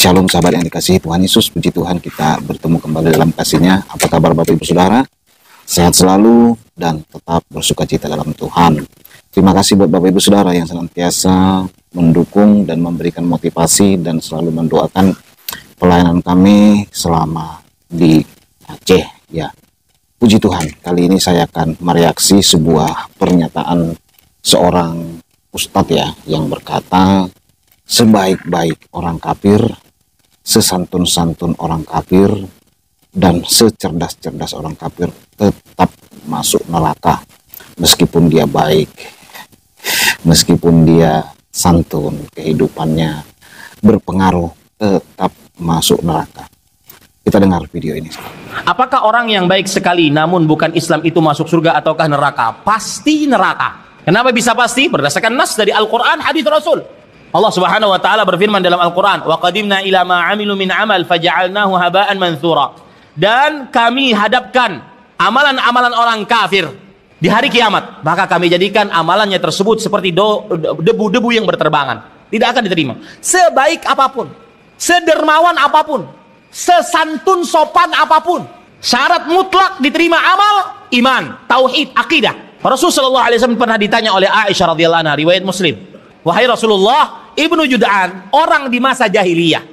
Shalom sahabat yang dikasihi Tuhan Yesus, puji Tuhan kita bertemu kembali dalam kasih-Nya. Apa kabar Bapak Ibu Saudara? Sehat selalu dan tetap bersukacita dalam Tuhan. Terima kasih buat Bapak Ibu Saudara yang senantiasa mendukung dan memberikan motivasi dan selalu mendoakan pelayanan kami selama di Aceh. Ya, puji Tuhan, kali ini saya akan mereaksi sebuah pernyataan seorang ustadz ya, yang berkata, sebaik-baik orang kafir, sesantun-santun orang kafir, dan secerdas-cerdas orang kafir tetap masuk neraka. Meskipun dia baik, meskipun dia santun, kehidupannya berpengaruh, tetap masuk neraka. Kita dengar video ini. Apakah orang yang baik sekali namun bukan Islam itu masuk surga ataukah neraka? Pasti neraka. Kenapa bisa pasti? Berdasarkan nas dari Al-Quran, hadis Rasul. Allah Subhanahu wa taala berfirman dalam Al-Qur'an, "Wa qadimna ila ma 'amilu min 'amal faja'alnahu haba'an mantsura." Dan kami hadapkan amalan-amalan orang kafir di hari kiamat, maka kami jadikan amalannya tersebut seperti debu-debu yang berterbangan. Tidak akan diterima. Sebaik apapun, sedermawan apapun, sesantun sopan apapun, syarat mutlak diterima amal, iman, tauhid, akidah. Rasulullah SAW pernah ditanya oleh Aisyah radhiyallahu anha, riwayat Muslim. Wahai Rasulullah, Ibnu Jud'an, orang di masa jahiliyah,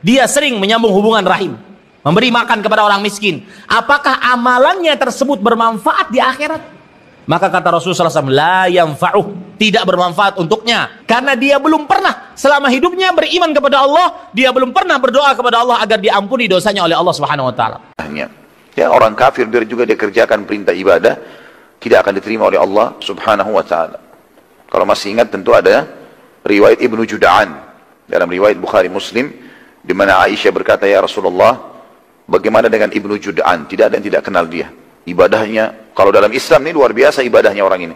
dia sering menyambung hubungan rahim, memberi makan kepada orang miskin. Apakah amalannya tersebut bermanfaat di akhirat? Maka kata Rasulullah SAW, la yanfa'uh, tidak bermanfaat untuknya, karena dia belum pernah selama hidupnya beriman kepada Allah, dia belum pernah berdoa kepada Allah agar diampuni dosanya oleh Allah Subhanahu wa taala. Ya, orang kafir biar juga dia kerjakan perintah ibadah, tidak akan diterima oleh Allah Subhanahu wa taala. Kalau masih ingat, tentu ada riwayat Ibnu Jud'an dalam riwayat Bukhari Muslim, di mana Aisyah berkata, ya Rasulullah, bagaimana dengan Ibnu Jud'an? Tidak ada yang tidak kenal dia. Ibadahnya, kalau dalam Islam ini luar biasa ibadahnya orang ini.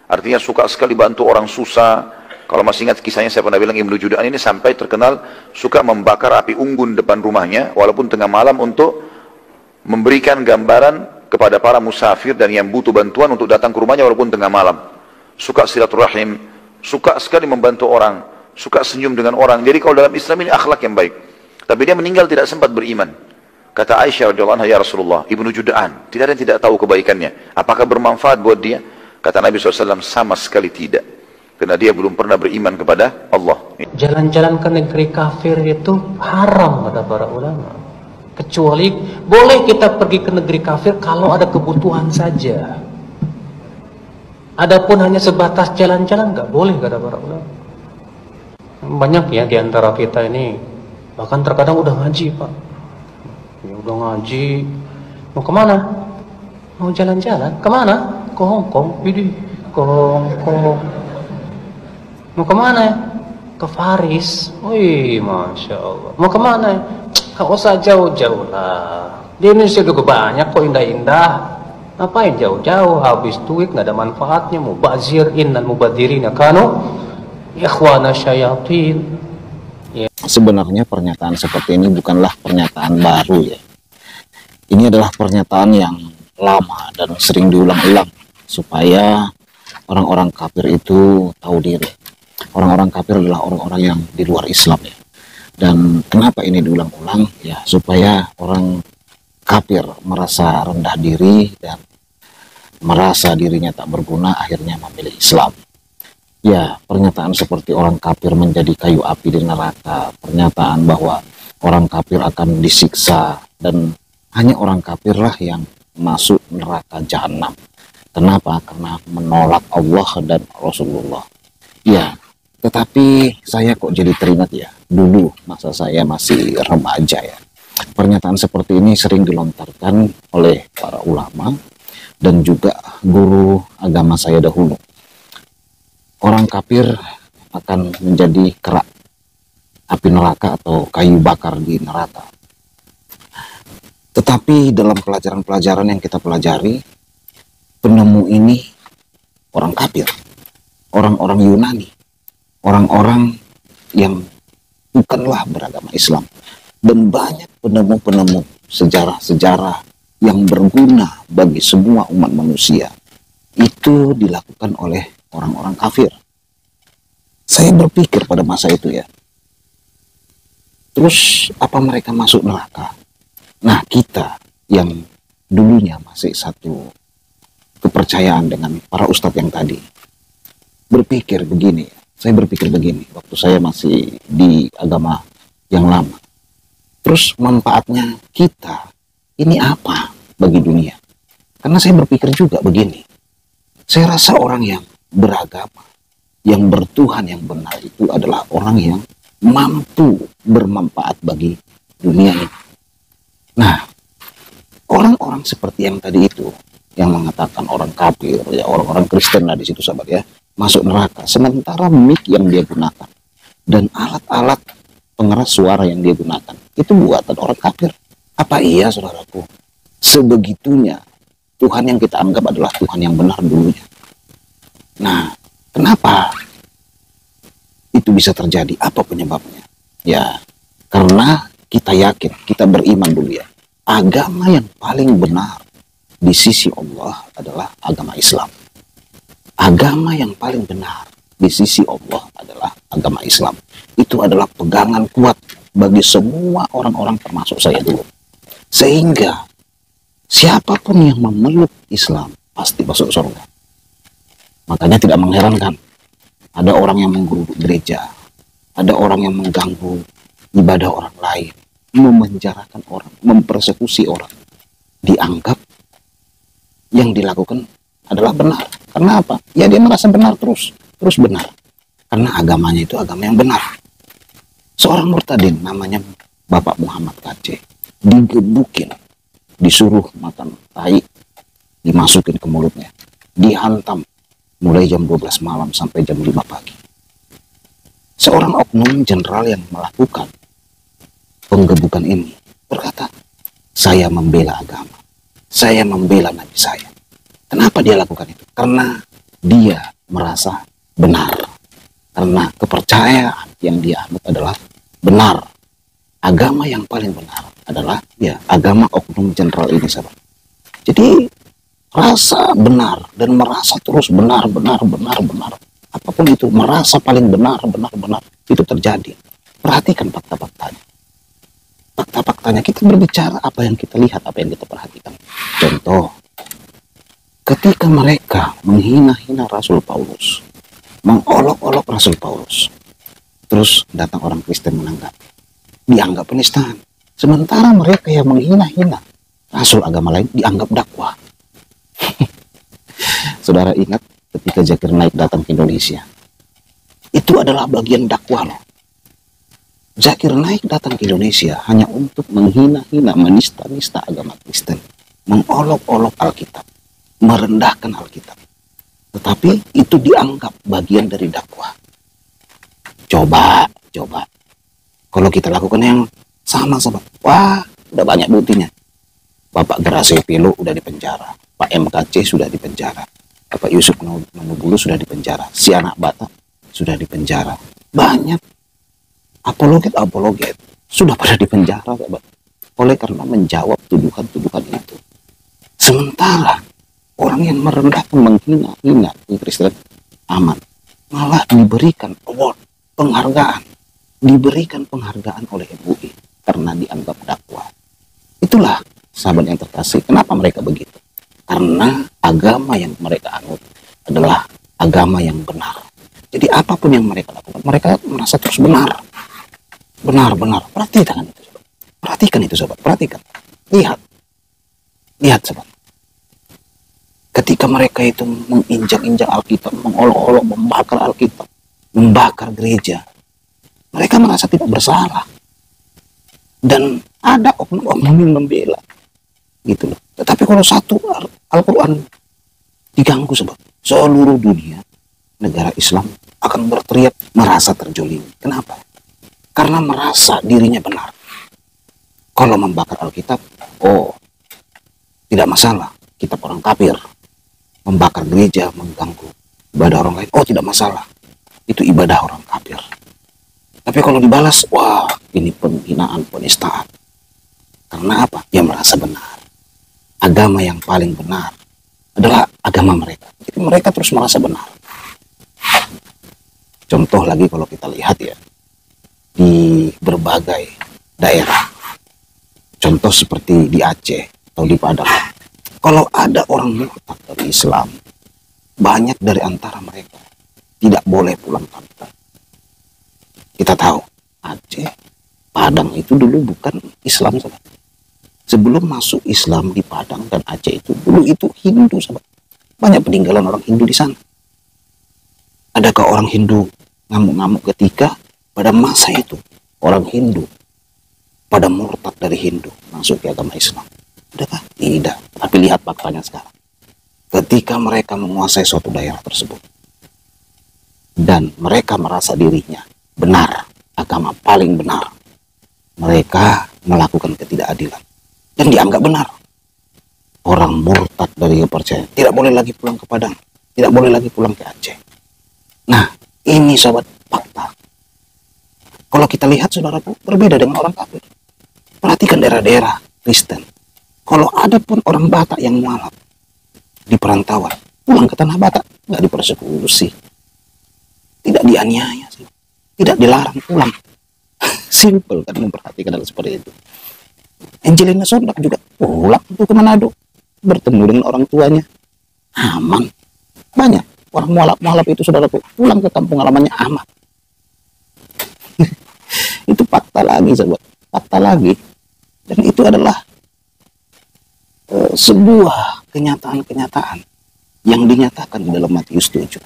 Artinya suka sekali bantu orang susah. Kalau masih ingat kisahnya, saya pernah bilang Ibnu Jud'an ini sampai terkenal suka membakar api unggun depan rumahnya, walaupun tengah malam, untuk memberikan gambaran kepada para musafir dan yang butuh bantuan untuk datang ke rumahnya walaupun tengah malam. Suka silaturahim, suka sekali membantu orang, suka senyum dengan orang. Jadi kalau dalam Islam ini akhlak yang baik. Tapi dia meninggal tidak sempat beriman. Kata Aisyah radhiyallahu anha, ya Rasulullah, Ibnu Jud'an, tidak ada yang tidak tahu kebaikannya. Apakah bermanfaat buat dia? Kata Nabi SAW, sama sekali tidak. Karena dia belum pernah beriman kepada Allah. Jalan-jalan ke negeri kafir itu haram kata para ulama. Kecuali boleh kita pergi ke negeri kafir kalau ada kebutuhan saja. Adapun hanya sebatas jalan-jalan nggak boleh kata para ulama. Banyak ya di antara kita ini, bahkan terkadang udah ngaji pak, ya udah ngaji, mau kemana? Mau jalan-jalan, kemana? Ke Hongkong, widih, ke Hongkong. Mau kemana? Ke Paris, wih, masya Allah. Mau kemana? Gak usah jauh-jauh lah. Di Indonesia juga banyak kok indah-indah. Ngapain jauh-jauh, habis duit nggak ada manfaatnya. Mubazir innal mubadzirina kanu ikhwana syayatin. Ya. Sebenarnya pernyataan seperti ini bukanlah pernyataan baru ya. Ini adalah pernyataan yang lama dan sering diulang-ulang supaya orang-orang kafir itu tahu diri. Orang-orang kafir adalah orang-orang yang di luar Islam ya. Dan kenapa ini diulang-ulang? Ya, supaya orang kafir merasa rendah diri dan merasa dirinya tak berguna, akhirnya memilih Islam. Ya, pernyataan seperti orang kafir menjadi kayu api di neraka, pernyataan bahwa orang kafir akan disiksa, dan hanya orang kafirlah yang masuk neraka jahanam. Kenapa? Karena menolak Allah dan Rasulullah. Ya, tetapi saya kok jadi teringat ya, dulu masa saya masih remaja ya. Pernyataan seperti ini sering dilontarkan oleh para ulama dan juga guru agama saya dahulu. Orang kafir akan menjadi kerak api neraka atau kayu bakar di neraka. Tetapi dalam pelajaran-pelajaran yang kita pelajari, penemu ini orang kafir, orang-orang Yunani, orang-orang yang bukanlah beragama Islam. Dan banyak penemu-penemu sejarah-sejarah yang berguna bagi semua umat manusia itu dilakukan oleh orang-orang kafir. Saya berpikir pada masa itu ya, Terus apa mereka masuk neraka? Nah, kita yang dulunya masih satu kepercayaan dengan para ustadz yang tadi, berpikir begini, saya berpikir begini, waktu saya masih di agama yang lama. Terus manfaatnya kita ini apa bagi dunia? Karena saya berpikir juga begini, saya rasa orang yang beragama, yang bertuhan yang benar itu adalah orang yang mampu bermanfaat bagi dunia ini. Nah, orang-orang seperti yang tadi itu, yang mengatakan orang kafir, ya orang-orang Kristen lah di situ sahabat ya, masuk neraka. Sementara mic yang dia gunakan dan alat-alat pengeras suara yang dia gunakan itu buatan orang kafir. Apa iya saudaraku? Sebegitunya Tuhan yang kita anggap adalah Tuhan yang benar dulunya. Nah, kenapa itu bisa terjadi? Apa penyebabnya? Ya, karena kita yakin, kita beriman dulu ya, agama yang paling benar di sisi Allah adalah agama Islam. Agama yang paling benar di sisi Allah adalah agama Islam. Itu adalah pegangan kuat bagi semua orang-orang termasuk saya dulu. Sehingga siapapun yang memeluk Islam pasti masuk surga. Makanya tidak mengherankan ada orang yang menggeruduk gereja, ada orang yang mengganggu ibadah orang lain, memenjarakan orang, mempersekusi orang. Dianggap yang dilakukan adalah benar. Karena apa? Ya dia merasa benar terus benar. Karena agamanya itu agama yang benar. Seorang murtadin namanya Bapak Muhammad KC digebukin, disuruh makan tai, dimasukin ke mulutnya, dihantam mulai jam 12 malam sampai jam 5 pagi. Seorang oknum jenderal yang melakukan penggebukan ini berkata, saya membela agama, saya membela Nabi saya. Kenapa dia lakukan itu? Karena dia merasa benar. Karena kepercayaan yang dia anut adalah benar. Agama yang paling benar adalah ya agama oknum jenderal ini sahabat. Jadi rasa benar dan merasa terus benar. Apapun itu, merasa paling benar itu terjadi. Perhatikan fakta-faktanya. Fakta-faktanya kita berbicara apa yang kita lihat, apa yang kita perhatikan. Contoh, ketika mereka menghina-hina Rasul Paulus, mengolok-olok Rasul Paulus, terus datang orang Kristen menanggapi, dianggap penistaan. Sementara mereka yang menghina-hina Rasul agama lain dianggap dakwah. Saudara ingat ketika Zakir Naik datang ke Indonesia, itu adalah bagian dakwah loh. Zakir Naik datang ke Indonesia hanya untuk menghina-hina, menista-nista agama Kristen, mengolok-olok Alkitab, merendahkan Alkitab. Tetapi itu dianggap bagian dari dakwah. Coba kalau kita lakukan yang sama, wah udah banyak buktinya. Bapak Gerase Pelo udah dipenjara, Pak MKC sudah dipenjara, Bapak Yusuf Manubulu sudah dipenjara, si anak Batak sudah dipenjara. Banyak apologet sudah pada dipenjara, sahabat, oleh karena menjawab tuduhan-tuduhan itu. Sementara orang yang merendahkan, menghina Kristen aman, malah diberikan award, diberikan penghargaan oleh MUI karena dianggap dakwah. Itulah sahabat yang terkasih, kenapa mereka begitu? Karena agama yang mereka anut adalah agama yang benar. Jadi apapun yang mereka lakukan, mereka merasa terus benar. Perhatikan itu sobat, perhatikan. Lihat sobat. Ketika mereka itu menginjak-injak Alkitab, mengolok-olok, membakar Alkitab, membakar gereja, mereka merasa tidak bersalah. Dan ada oknum-oknum yang membela. Gitu loh. Tetapi kalau satu Al-Quran diganggu sebab seluruh dunia, negara Islam akan berteriak merasa terjolimi. Kenapa? Karena merasa dirinya benar. Kalau membakar Alkitab, tidak masalah, kitab orang kafir. Membakar gereja, mengganggu ibadah orang lain, tidak masalah, itu ibadah orang kafir. Tapi kalau dibalas, wah ini penghinaan, penistaan. Karena apa? Dia merasa benar. Agama yang paling benar adalah agama mereka. Jadi mereka terus merasa benar. Contoh lagi kalau kita lihat ya, di berbagai daerah. Contoh seperti di Aceh atau di Padang. Kalau ada orang murtad dari Islam, banyak dari antara mereka tidak boleh pulang kampung. Kita tahu Aceh, Padang itu dulu bukan Islam, sahabat. Sebelum masuk Islam di Padang dan Aceh itu, dulu itu Hindu, sahabat. Banyak peninggalan orang Hindu di sana. Adakah orang Hindu ngamuk-ngamuk ketika pada masa itu orang Hindu pada murtad dari Hindu masuk ke agama Islam? Adakah? Tidak. Tapi lihat faktanya sekarang. Ketika mereka menguasai suatu daerah tersebut dan mereka merasa dirinya benar, agama paling benar, mereka melakukan ketidakadilan dan dianggap benar. Orang murtad dari kepercayaan tidak boleh lagi pulang ke Padang, tidak boleh lagi pulang ke Aceh. Nah, ini sahabat fakta. Kalau kita lihat, saudaraku, berbeda dengan orang kafir. Perhatikan daerah-daerah Kristen. Kalau ada pun orang Batak yang mualaf di perantauan, pulang ke tanah Batak, nggak dipersekusi, tidak dianiaya, tidak dilarang pulang. Simple kan memperhatikan hal seperti itu. Angelina Sondak juga pulang itu ke Manado, bertemu dengan orang tuanya, aman. Banyak orang mualaf itu, saudaraku, pulang ke kampung halamannya aman. Itu fakta lagi, sahabat, fakta lagi. Dan itu adalah sebuah kenyataan-kenyataan yang dinyatakan di dalam Matius 7.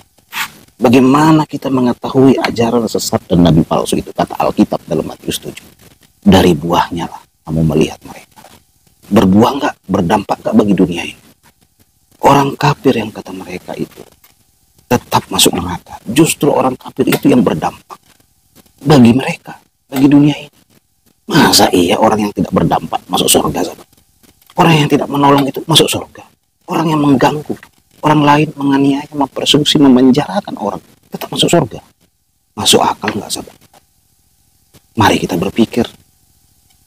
Bagaimana kita mengetahui ajaran sesat dan nabi palsu itu? Kata Alkitab dalam Matius 7. Dari buahnya lah kamu melihat mereka. Berbuah nggak? Berdampak nggak bagi dunia ini? Orang kafir yang kata mereka itu tetap masuk neraka. Justru orang kafir itu yang berdampak bagi mereka, bagi dunia ini. Masa iya orang yang tidak berdampak masuk surga, sahabat? Orang yang tidak menolong itu masuk surga. Orang yang mengganggu orang lain, menganiaya, mempersekusi, memenjarakan orang, tetap masuk surga. Masuk akal nggak, sahabat? Mari kita berpikir.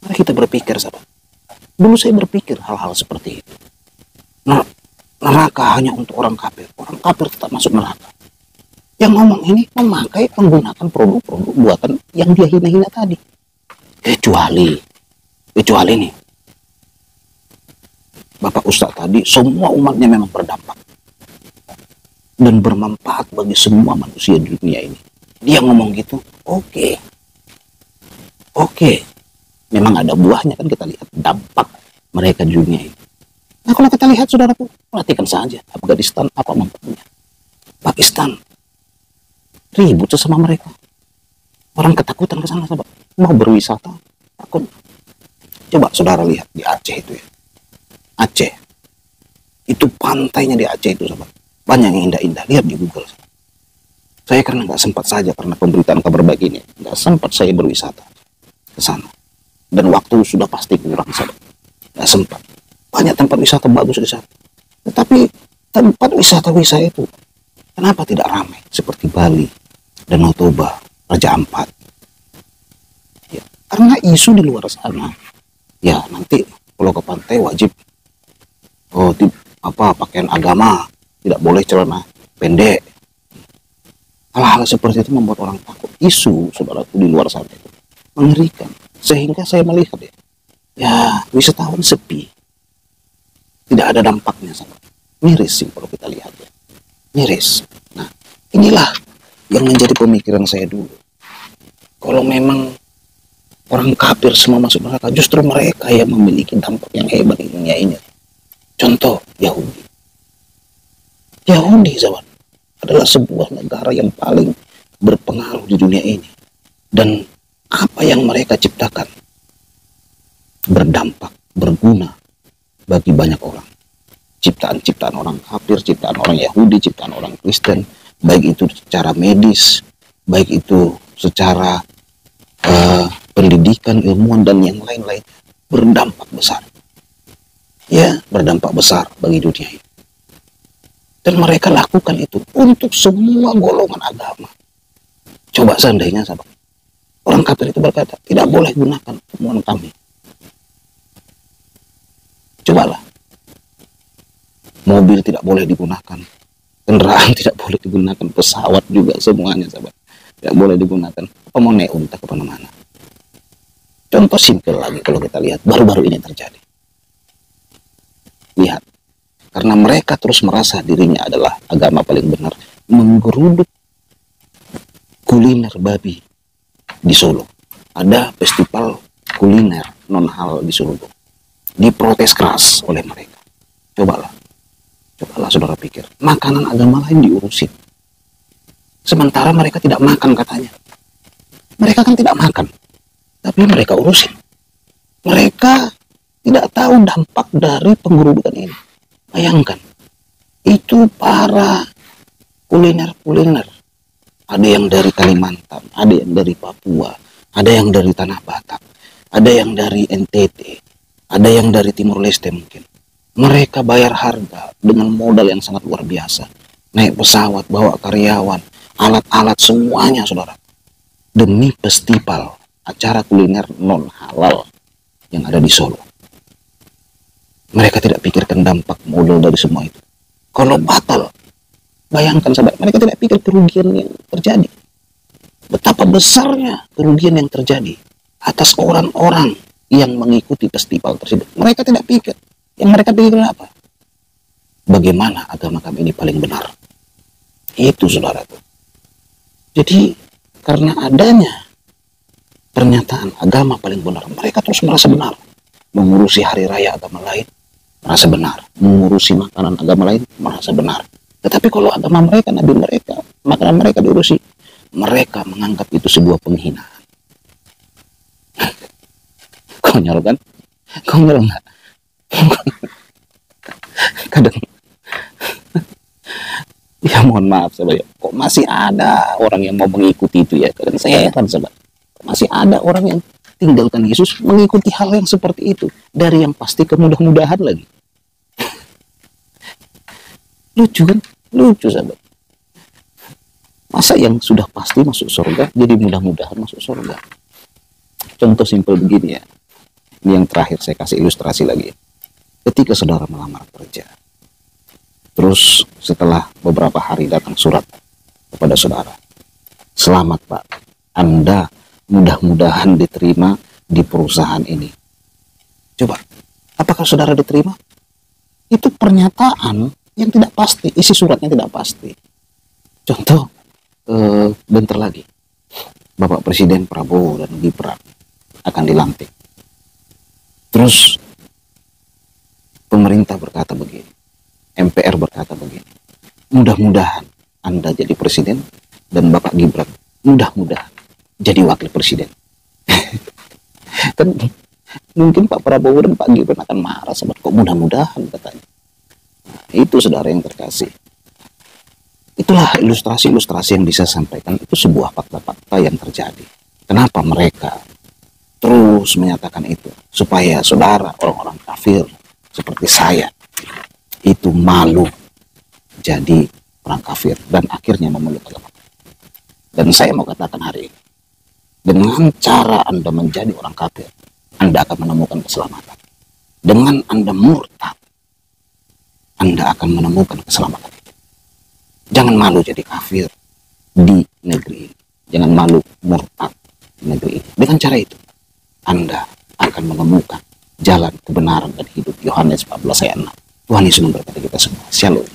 Mari kita berpikir, sahabat. Dulu saya berpikir hal-hal seperti itu. Nah, neraka hanya untuk orang kafir. Orang kafir tetap masuk neraka. Yang ngomong ini menggunakan produk-produk buatan yang dia hina-hina tadi. Kecuali nih, Bapak Ustadz tadi, semua umatnya memang berdampak dan bermanfaat bagi semua manusia di dunia ini. Dia ngomong gitu, oke. Memang ada buahnya, kan kita lihat dampak mereka di dunia ini. Nah, kalau kita lihat, saudaraku, perhatikan saja Afghanistan apa manfaatnya. Pakistan ribut sesama mereka. Orang ketakutan ke sana, sahabat. Mau berwisata, takut. Coba saudara lihat di Aceh itu ya. Aceh. Itu pantainya di Aceh itu, sahabat. Banyak yang indah-indah. Lihat di Google. Sahabat. Saya karena nggak sempat saja, karena pemberitaan kabar baik ini, nggak sempat saya berwisata ke sana. Dan waktu sudah pasti kurang, sahabat. Nggak sempat. Banyak tempat wisata bagus di sana. Tetapi tempat wisata-wisata itu kenapa tidak ramai? Seperti Bali, Danau Toba, Raja Ampat. Ya, karena isu di luar sana. Ya, nanti kalau ke pantai wajib pakaian agama, tidak boleh celana pendek. Hal-hal seperti itu membuat orang takut. Isu, saudaraku, di luar sana itu mengerikan. Sehingga saya melihat ya wisatawan sepi. Tidak ada dampaknya, sahabat. Miris sih kalau kita lihat ya. Miris. Nah, inilah yang menjadi pemikiran saya dulu. Kalau memang orang kafir semua masuk neraka, justru mereka yang memiliki dampak yang hebat di dunia ini. Contoh Yahudi. Yahudi, sahabat, adalah sebuah negara yang paling berpengaruh di dunia ini. Dan apa yang mereka ciptakan berdampak, berguna bagi banyak orang. Ciptaan-ciptaan orang kafir, ciptaan orang Yahudi, ciptaan orang Kristen, baik itu secara medis, baik itu secara pendidikan, ilmuwan, dan yang lain-lain, berdampak besar. Ya, berdampak besar bagi dunia ini. Dan mereka lakukan itu untuk semua golongan agama. Coba seandainya, sahabat, orang kafir itu berkata, tidak boleh gunakan temuan kami. Cobalah. Mobil tidak boleh digunakan. Kendaraan tidak boleh digunakan. Pesawat juga semuanya, sahabat. Tidak boleh digunakan. Apa mau naik unta ke mana-mana. Contoh simpel lagi kalau kita lihat baru-baru ini terjadi. Lihat, karena mereka terus merasa dirinya adalah agama paling benar, menggeruduk kuliner babi di Solo. Ada festival kuliner non halal di Solo, diprotes keras oleh mereka. Cobalah saudara pikir, makanan agama lain diurusin, sementara mereka tidak makan katanya. Mereka kan tidak makan, tapi mereka urusin. Mereka tidak tahu dampak dari penggerudukan ini. Bayangkan, itu para kuliner. Ada yang dari Kalimantan, ada yang dari Papua, ada yang dari Tanah Batak, ada yang dari NTT, ada yang dari Timur Leste mungkin. Mereka bayar harga dengan modal yang sangat luar biasa. Naik pesawat, bawa karyawan, alat-alat semuanya, saudara. Demi festival acara kuliner non halal yang ada di Solo. Mereka tidak pikirkan dampak modal dari semua itu. Kalau batal, bayangkan sahabat, mereka tidak pikir kerugian yang terjadi. Betapa besarnya kerugian yang terjadi atas orang-orang yang mengikuti festival tersebut. Mereka tidak pikir. Yang mereka pikirkan apa? Bagaimana agama kami ini paling benar. Itu saudara. Jadi karena adanya pernyataan agama paling benar, mereka terus merasa benar. Mengurusi hari raya agama lain, merasa benar. Mengurusi makanan agama lain, merasa benar. Tetapi kalau agama mereka, nabi mereka, makanan mereka diurusi, mereka menganggap itu sebuah penghinaan. Konyol kan? Konyol nggak? Kadang ya mohon maaf sahabat, kok masih ada orang yang mau mengikuti itu ya. Kadang saya heran sahabat, masih ada orang yang tinggalkan Yesus mengikuti hal yang seperti itu, dari yang pasti ke mudah-mudahan lagi. Lucu kan? Lucu sahabat. Masa yang sudah pasti masuk surga jadi mudah-mudahan masuk surga? Contoh simpel begini ya. Ini yang terakhir saya kasih ilustrasi lagi. Ketika saudara melamar kerja, terus setelah beberapa hari datang surat kepada saudara, selamat Pak, Anda mudah-mudahan diterima di perusahaan ini. Coba, apakah saudara diterima? Itu pernyataan yang tidak pasti, isi suratnya tidak pasti. Contoh, bentar lagi Bapak Presiden Prabowo dan Gibran akan dilantik. Terus pemerintah berkata begini, MPR berkata begini, mudah-mudahan Anda jadi presiden dan Bapak Gibran mudah-mudahan jadi wakil presiden. Kan mungkin Pak Prabowo dan Pak Gibran akan marah sama, kok mudah-mudahan katanya. Nah, itu saudara yang terkasih. Itulah ilustrasi-ilustrasi yang bisa sampaikan, itu sebuah fakta-fakta yang terjadi. Kenapa mereka terus menyatakan itu? Supaya saudara, orang-orang kafir seperti saya, itu malu jadi orang kafir dan akhirnya memeluk agama. Dan saya mau katakan hari ini, dengan cara Anda menjadi orang kafir, Anda akan menemukan keselamatan. Dengan Anda murtad, Anda akan menemukan keselamatan. Jangan malu jadi kafir di negeri ini. Jangan malu murtad di negeri ini. Dengan cara itu, Anda akan menemukan jalan kebenaran dan hidup. Yohanes 14 ayat 6. Tuhan Yesus memberkati kita semua. Shalom.